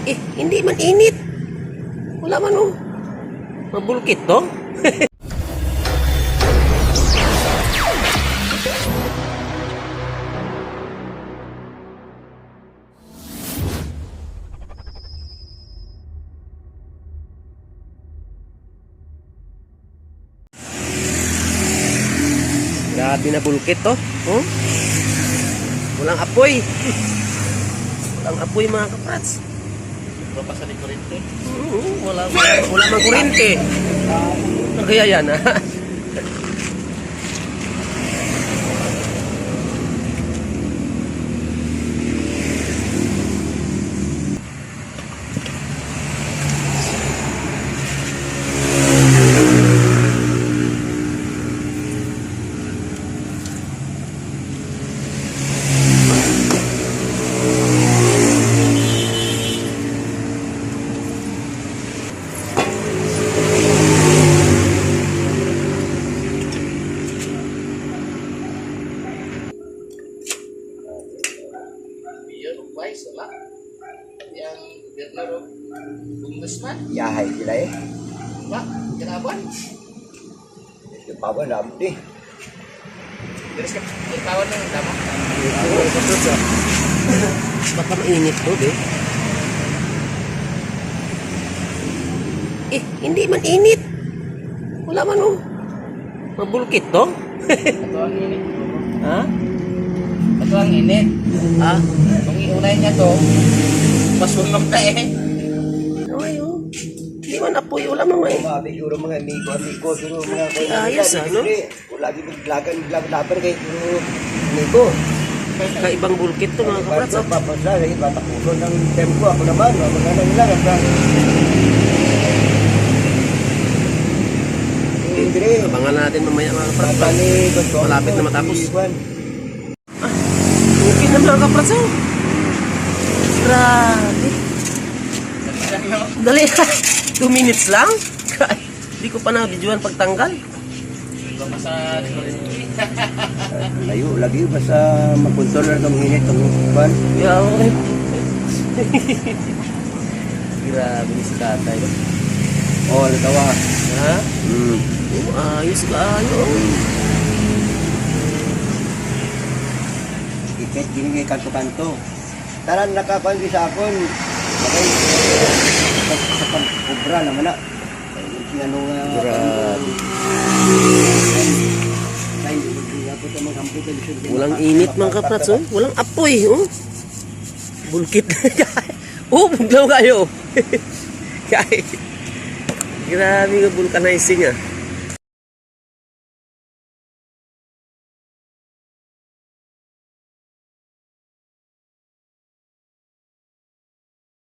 Hindi man init. Wala man oh. Mabulkit to. Grabe na bulkit to. Oh? Walang apoy. Walang apoy mga kaprats. Wala pa sa kurente. Wala mang kurente. Kaya yan ha. Wala. Yang Vietnam Bundesman. Yahay sila eh. Wala. Kinaban. Yung pawan lamot eh. Terus kawan ng dama. Baka mainit to eh. Hindi man init. Wala man oh. Mabulkit to. Ito ang init. Ha? Ito ang init. Ah? Kung iunay niya to, masunog na eh. Ay oh. Hindi man apoy. Wala man eh. Mabi siguro mga amigo, siguro mga Ayos ano? Lagi maglaban kayo siguro amigo. Kaibang bulkit to mga kaprats. Bato, papasla, sige, batakulo ng tempo. Ako naman, maganda nila. Hindi. Abangan natin mamaya mga kaprats. Malapit na matapos. Okay na mga kaprats oh. Grabe. Dali. 2 minutes lang. Hindi ko pa na-videoan pagtanggal. Wala pa sa kurente. Layo, lagi basta mag-controller ng init ng ban. Yeah, okay. Grabe si tatay. Oh, natawa. Ha? Hmm. Ayos ka ayos. Ipet gini kay kanto-kanto. Taran nakapandi sa akon. Okay. Sa pag-obra naman na. Ano nga. Grabe. Walang init mga kaprats oh. Walang apoy oh. Bulkit. Oh, buglaw kayo. Grabe nga vulcanizing ah.